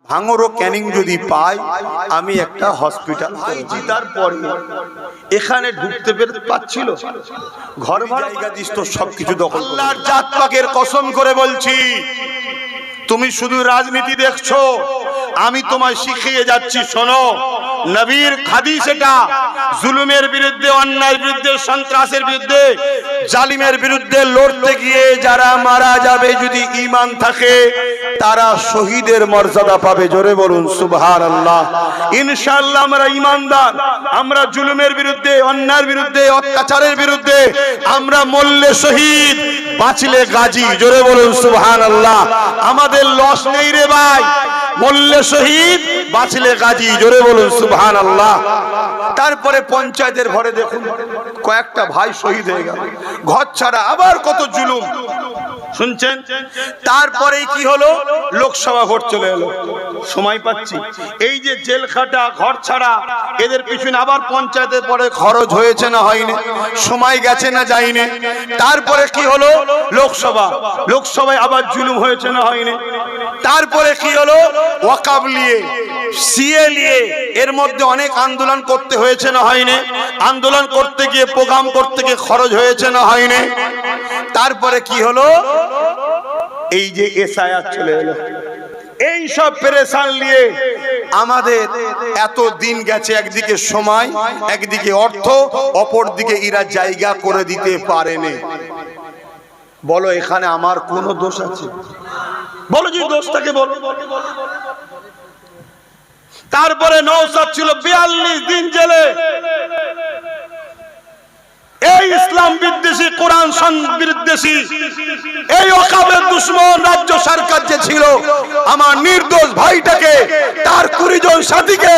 ভাঙর ও ক্যানিং যদি পাই, আমি একটা হসপিটাল জিতার পরে এখানে ঢুকতে পারছিল, ঘর ভাড়া জায়গা দিস তো সবকিছু দখল। আল্লাহর জাত পাকের কসম করে বলছি, তুমি শুধু রাজনীতি দেখছো, আমি তোমায় শিখিয়ে যাচ্ছি, শোনো। নবীর হাদিস এটা, জুলুমের বিরুদ্ধে, অন্যায়ের বিরুদ্ধে, সন্ত্রাসের বিরুদ্ধে, জালিমের বিরুদ্ধে লড়তে গিয়ে যারা মারা যাবে, যদি ঈমান থাকে তারা শহীদের মর্যাদা পাবে। জোরে বলুন সুবহানাল্লাহ। ইনশাআল্লাহ আমরা ঈমানদার, আমরা জুলুমের বিরুদ্ধে, অন্যায়ের বিরুদ্ধে, অত্যাচারের বিরুদ্ধে আমরা মরলে শহীদ, বাঁচলে গাজী। জোরে বলুন সুবহানাল্লাহ। আমাদের লস নেই রে ভাই, মরলে শহীদ, বাঁচলে গাজী। জোরে বলুন সুবহানাল্লাহ। তারপরে পঞ্চায়েতের ঘরে দেখুন কয়েকটা ভাই শহীদ হয়ে গেল, ঘর ছাড়া। আবার কত জুলুম শুনছেন। তারপরে কি হলো, লোকসভা ভোট চলে এলো, সময় পাচ্ছি। এই যে জেল খাটা, ঘর ছাড়া, এদের পিছনে আবার পঞ্চায়েতের পরে খরচ হয়েছে না হয়নি, সময় গেছে না যায়নি। তারপরে কি হলো, লোকসভায় আবার জুলুম হয়েছে না হয়নি। তারপরে কি হলো, ওয়াকফ নিয়ে, সিএ নিয়ে, এর মধ্যে অনেক আন্দোলন করতে হয়েছে না হয়নি। আন্দোলন করতে গিয়ে, প্রোগ্রাম করতে গিয়ে খরচ হয়েছে না হয়নি। তারপরে কি হলো, এই যে এসআইআর চলে এলো। এই সব পেরেশান নিয়ে আমাদের এত দিন গেছে, একদিকে সময়, একদিকে অর্থ, অপর দিকে এরা জায়গা করে দিতে পারেনি। বলো এখানে আমার কোনো দোষ আছে? বলো যদি দোষ থাকে বলো। তারপরে নওশাদ ছিল 42 দিন জেলে। এই ইসলাম বিদ্বেষী, কোরআন বিদ্বেষী, এই ওয়াকফের দুশমন রাজ্য সরকার যে ছিল, আমার নির্দোষ ভাইটাকে, তার 20 জন সাথীকে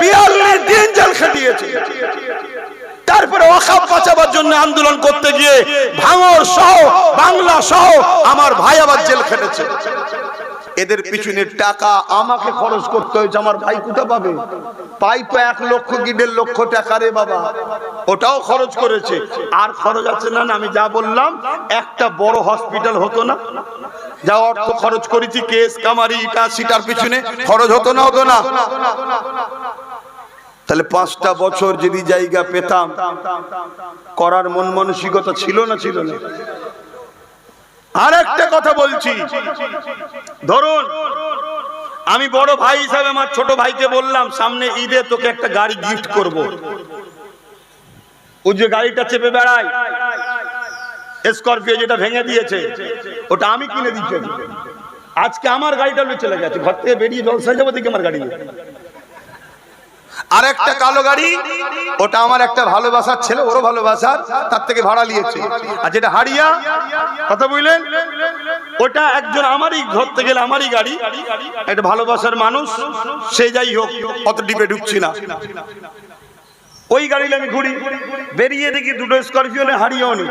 42 দিন জেল খাটিয়েছে। তারপরে ওয়াকফ বাঁচাবার জন্য আন্দোলন করতে গিয়ে ভাঙড় সহ, বাংলা সহ আমার ভাই আবার জেল খেটেছে। এদের পিছনে টাকা আমাকে খরচ করতে হয়েছে, আমার ভাই কোথা পাবে? পাই তো 1 লক্ষ কি 1.5 লক্ষ টাকা রে বাবা, ওটাও খরচ করেছে। আর খরচ আছে না? আমি যা বললাম, একটা বড় হসপিটাল হতো না, যা অর্থ খরচ করেছি, কেস কামারি, ইটা সিটার পিছনে খরচ হতো না? হতো না? তাহলে 5টা বছর যদি জায়গা পেতাম, করার মন মানসিকতা ছিল না? ছিল না? আর একটা কথা বলছি, ধরুন আমি বড় ভাই হিসাবে আমার ছোট ভাইকে বললাম, সামনে ঈদে তোকে একটা গাড়ি গিফট করব। ও যে গাড়িটা চেপে বেড়ায়, স্করপিও যেটা ভেঙে দিয়েছে, ওটা আমি কিনে দিচ্ছি। আজকে আমার গাড়িটা নিয়ে চলে গেছে, ঘর থেকে বেরিয়ে জলসায় যাবো, দেখি আমার গাড়ি নিয়ে। আর একটা কালো গাড়ি, ওটা আমার একটা ভালোবাসার ছেলে, ওরও ভালোবাসার, তার থেকে ভাড়া নিয়েছে। আর যেটা হারিয়া, কথা বুঝলেন, ওটা একজন আমারই, ধরতে গেলে আমারই গাড়ি, একটা ভালোবাসার মানুষ, সে যাই হোক, অত ডিপে ঢুকছি না। ওই গাড়ি আমি ঘুরি, বেরিয়ে দেখি 2টো স্করপিও নেই, হারিয়েও নেই।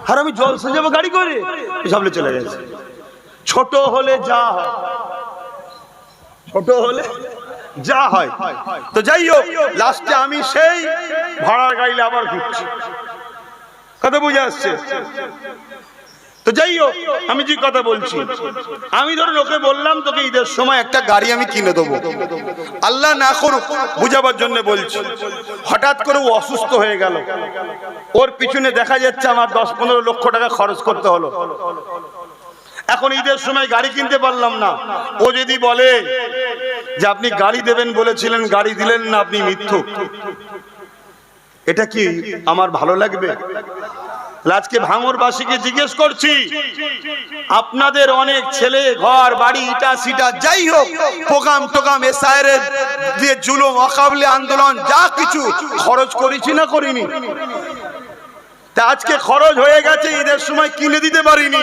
আর আমি জলসা যাবো গাড়ি করে, সামনে চলে গেছে। ছোট হলে যা হয়, ছোট হলে যা হয়। তো যাই হোক, লাস্টে আমি সেই ভাড়ার গাড়িতে আবার ঘুরছি। কথা বুঝে আসছে? তো যাই হোক, আমি যে কথা বলছি, আমি ধরুন ওকে বললাম, তোকে ঈদের সময় একটা গাড়ি আমি কিনে দেবো, আল্লাহ না করুক, বুঝাবার জন্য বলছি। হঠাৎ করে ও অসুস্থ হয়ে গেল, ওর পিছনে দেখা যাচ্ছে আমার 10-15 লক্ষ টাকা খরচ করতে হলো। এখন ঈদের সময় গাড়ি কিনতে পারলাম না। ও যদি বলে যে আপনি গাড়ি দেবেন বলেছিলেন, গাড়ি দিলেন না, আপনি মিথ্যুক, এটা কি আমার ভালো লাগবে? আজকে ভাঙড়বাসীকে জিজ্ঞেস করছি, আপনাদের অনেক ছেলে, ঘর বাড়ি, ইটা সিটা, যাই হোক, প্রোগ্রাম টোগ্রাম, এসআইআর দিয়ে জুলুম, ওয়াকফ আন্দোলন, যা কিছু খরচ করেছি না করিনি? তা আজকে খরচ হয়ে গেছে, ঈদের সময় কিনে দিতে পারিনি,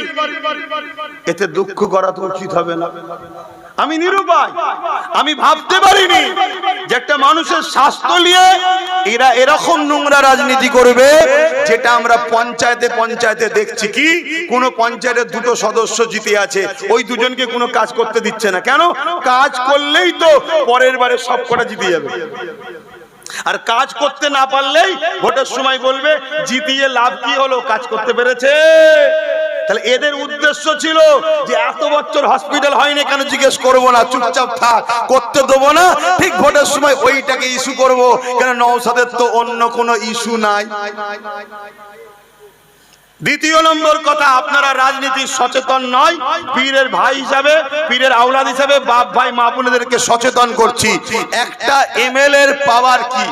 এতে দুঃখ করা তো উচিত হবে না? আমি নিরুপায়, আমি ভাবতে পারিনি যে একটা মানুষের স্বাস্থ্য নিয়ে এরা এরকম নোংরা রাজনীতি করবে, যেটা আমরা পঞ্চায়েতে পঞ্চায়েতে দেখছি। কি কোনো পঞ্চায়েতে 2টো সদস্য জিতে আছে, ওই 2জনকে কোনো কাজ করতে দিচ্ছে না। কেন? কাজ করলেই তো পরের বারে সব কটা জিতে যাবে। আর কাজ করতে না পারলেই ভোটের সময় বলবে জিতিয়ে লাভ কি হলো, কাজ করতে পেরেছে? তাহলে এদের উদ্দেশ্য ছিল যে এত বছর হসপিটাল হয়নি কেন জিজ্ঞেস করবো না, চুপচাপ থাক, করতে দেবো না, ঠিক ভোটের সময় ওইটাকে ইস্যু করব, কেন নওশাদের তো অন্য কোনো ইস্যু নাই। দ্বিতীয় নম্বর কথা, আপনারা রাজনীতির সচেতন নয়, পীরের ভাই হিসাবে, পীরের আওলাদ হিসাবে বাপ ভাই মা বোনেদেরকে সচেতন করছি। একটা এমএলএ এর পাওয়ার কি?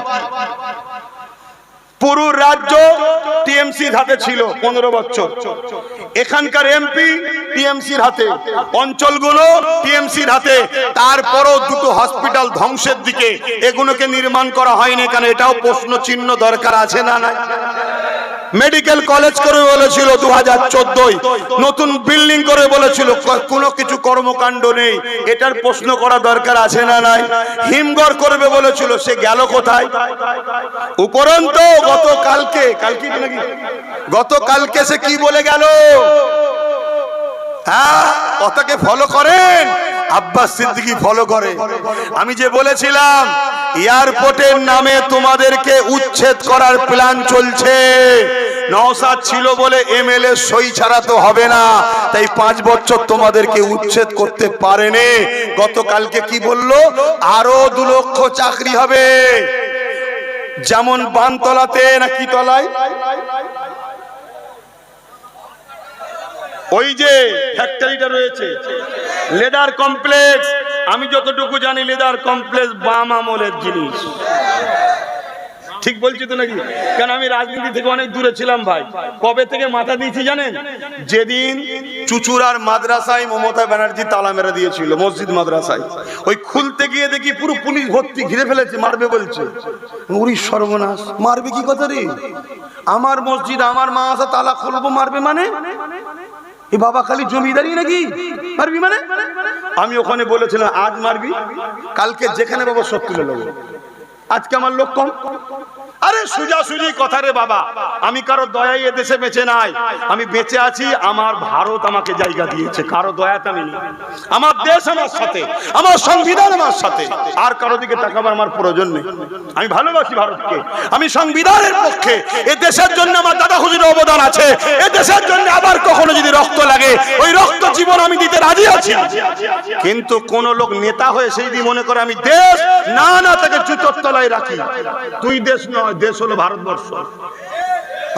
পুরো রাজ্য টিএমসির হাতে ছিল 15 বছর, এখানকার এমপি টিএমসির হাতে, অঞ্চলগুলো টিএমসির হাতে, তারপরও দুটো হসপিটাল ধ্বংসের দিকে, এগুলোকে নির্মাণ করা হয়নি কেন? এটাও প্রশ্ন চিহ্ন দরকার আছে না নাই? মেডিকেল কলেজ করে বলেছিল 2014, নতুন বিল্ডিং করে বলেছিল, কোনো কিছু কর্মকাণ্ড নেই, এটার প্রশ্ন করা দরকার আছে না নাই? হিমঘর করবে বলেছিল, সে গেল কোথায়? উপরন্তু গতকালকে সে কি বলে গেল? হ্যাঁ, কথাকে ফলো করেন, আব্বাস সিদ্দিকী ফলো করে। আমি যে বলেছিলাম এয়ারপোর্টের নামে তোমাদেরকে উচ্ছেদ করার প্ল্যান চলছে, নওশাদ ছিল বলে এমএলএ সই ছাড়া তো হবে না, তাই 5 বছর তোমাদেরকে উচ্ছেদ করতে পারেনি। গতকালকে কি বললো? আরো 2 লক্ষ চাকরি হবে, যেমন বানতলাতে না কি তলায়, ওই যে ফ্যাক্টরিটা রয়েছে লেদার কমপ্লেক্স, আমি যতটুকু জানি লেদার কমপ্লেক্স বাম আমলের জিনিস, ঠিক বলছি তো নাকি? কারণ আমি রাজনীতি থেকে অনেক দূরে ছিলাম ভাই। কবে থেকে মাথা দিয়েছি জানেন? যেদিন চুচুড়ার মাদ্রাসায় মমতা ব্যানার্জি তালা মেরে দিয়েছিল, মসজিদ মাদ্রাসায়, ওই খুলতে গিয়ে দেখি পুরো পুলিশ ভর্তি, ঘিরে ফেলেছে, মারবে বলছে। উরি সর্বনাশ, মারবে কি কথা রে? আমার মসজিদ, আমার মাদ্রাসা তালা খুলবো, মারবে মানে? এ বাবা খালি জমিদারি নাকি? মারবি মানে? আমি ওখানে বলেছিলাম আজ মারবি, কালকে যেখানে বাবা 70 তুলে নেবো, আজকে আমার লোক কম। আরে সোজাসুজি কথা রে বাবা, আমি কারো দয়ায় এ দেশে বেঁচে নাই, আমি বেঁচে আছি, আমার ভারত আমাকে জায়গা দিয়েছে, কারো দয়াতে আমি নেই। আমার দেশ আমার সাথে, আমার সংবিধান আমার সাথে, আর কারো দিকে তাকাবার আমার প্রয়োজন নেই। আমি ভালোবাসি ভারতকে, আমি সংবিধানের পক্ষে, এ দেশের জন্য আমার দাদা হুজুরের অবদান আছে, এ দেশের জন্য আবার কখনো যদি রক্ত লাগে, ওই রক্ত জীবন আমি দিতে রাজি আছি। কিন্তু কোন লোক নেতা হয়ে সেই দিয়ে মনে করে আমি দেশ, না না, তাকে জুতোর তলায় রাখি। তুই দেশ নয়, দেশ হলো ভারতবর্ষ।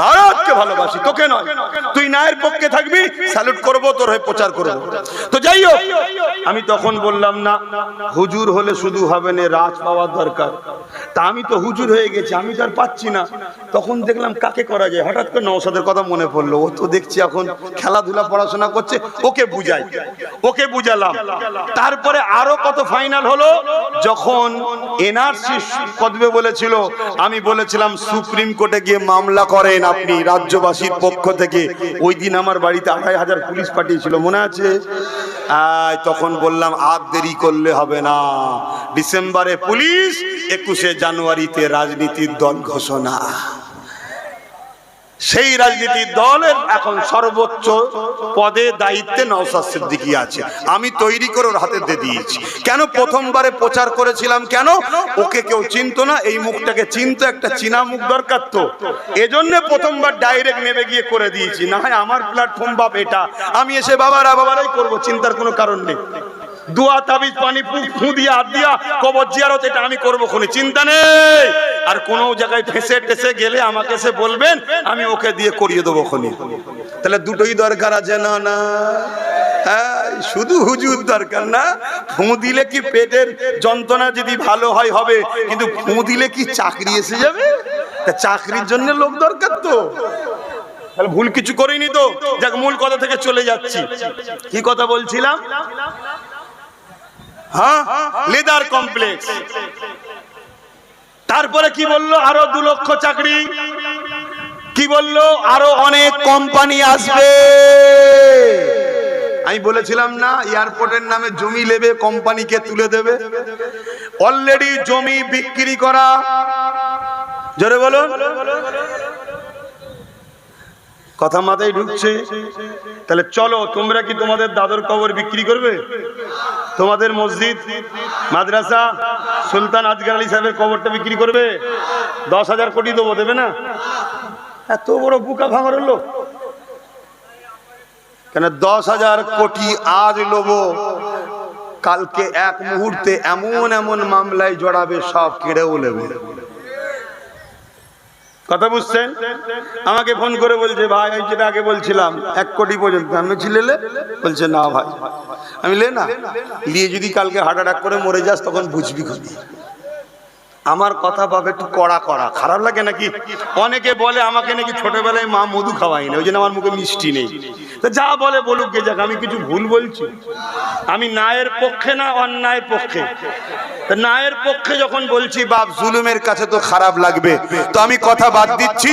ভারতকে ভালোবাসি, তোকে নয়। তুই ন্যায়ের পক্ষে থাকবি, স্যালুট করবো, তোর হয়ে প্রচার করবো। তো যাই হোক, আমি তখন বললাম না, হুজুর হলে শুধু হবে না, রাজ পাওয়ার দরকার। তা আমি তো হুজুর হয়ে গেছি, আমি তো আর পাচ্ছি না। তখন দেখলাম কাকে করা যায়, হঠাৎ করে নওশাদের কথা মনে পড়লো। ও তো দেখছি এখন খেলাধুলা পড়াশোনা করছে, ওকে বুঝাই, ওকে বুঝালাম। তারপরে আরো কত ফাইনাল হলো, যখন এনআরসি কদবে বলেছিল, আমি বলেছিলাম সুপ্রিম কোর্টে গিয়ে মামলা করেন আপনি রাজ্যবাসীর পক্ষ থেকে। ওই দিন আমার বাড়িতে 2500 পুলিশ পাঠিয়েছিল, মনে আছে? তখন বললাম আর দেরি করলে হবে না, ডিসেম্বরে পুলিশ, 21শে জানুয়ারিতে রাজনীতির দল ঘোষণা। সেই রাজনীতির দলের এখন সর্বোচ্চ পদে দায়িত্বে নওশাদ সিদ্দিকী আছে, আমি তৈরি করে ওর হাতে দিয়ে দিয়েছি। কেন? প্রথমবারে প্রচার করেছিলাম, কেন? ওকে কেউ চিনতো না, এই মুখটাকে চিনতো, একটা চীনা মুখ দরকার, তো এজন্য প্রথমবার ডাইরেক্ট নেমে গিয়ে করে দিয়েছি। না হয় আমার প্ল্যাটফর্ম বাপ এটা, আমি এসে বাবারাই করবো, চিন্তার কোনো কারণ নেই। দুয়া তাবিজ পানি ফু দিয়া হাত দিয়া কবর জিয়ারত, এটা আমি করবো, কোনো চিন্তা নেই। আর কোন জায়গায় ফেসে টেসে গেলে আমাকে এসে বলবেন, আমি ওকে দিয়ে করিয়ে দেবো খনি। তাহলে দুটোই দরকার আছে না? না, শুধু হুজুর দরকার না, ফু দিলে কি পেটের যন্ত্রণা যদি ভালো হয় হবে, কিন্তু ফু দিলে কি চাকরি এসে যাবে? চাকরির জন্য লোক দরকার তো। তাহলে ভুল কিছু করিনি তো। যাক, মূল কথা থেকে চলে যাচ্ছি। কি কথা বলছিলাম? হ্যাঁ, লেদার কমপ্লেক্স। তারপরে কি বললো? আরো 2 লক্ষ চাকরি। কি বললো? আরো অনেক কোম্পানি আসবে। আমি বলেছিলাম না, এয়ারপোর্টের নামে জমি নেবে, কোম্পানিকে তুলে দেবে। অলরেডি জমি বিক্রি করা, জোরে বলুন, কথা মাথায় ঢুকছে? তাহলে চলো, তোমরা কি তোমাদের দাদর কবর বিক্রি করবে? তোমাদের মসজিদ, মাদ্রাসা, সুলতান আজগর আলী সাহেবের কবরটা বিক্রি করবে? 10,000 কোটি দেবো, দেবে না? এত বড় বুকা ভাঙার লোক। কেন 10,000 কোটি আজ লোবো, কালকে এক মুহূর্তে এমন এমন মামলায় জড়াবে, সব কেড়েও নেবে। কথা বুঝছেন? আমাকে ফোন করে বলছে, ভাই আমি যেটা আগে বলছিলাম 1 কোটি পর্যন্ত, আমি ছিলে বলছে না ভাই, আমি লে না নিয়ে যদি কালকে হার্ট অ্যাটাক করে মরে যাস তখন বুঝবি খুবই। আমার কথা ভাবে একটু কড়া কড়া, খারাপ লাগে নাকি? অনেকে বলে আমাকে নাকি ছোটবেলায় মা মধু খাওয়াই না, ওই জন্য আমার মুখে মিষ্টি নেই। তো যা বলে বলুক গে যাক, আমি কিছু ভুল বলছি? আমি ন্যায়ের পক্ষে না অন্যায়ের পক্ষে? ন্যায়ের পক্ষে যখন বলছি, বাপ জুলুমের কাছে তো খারাপ লাগবে, তো আমি কথা বাদ দিচ্ছি।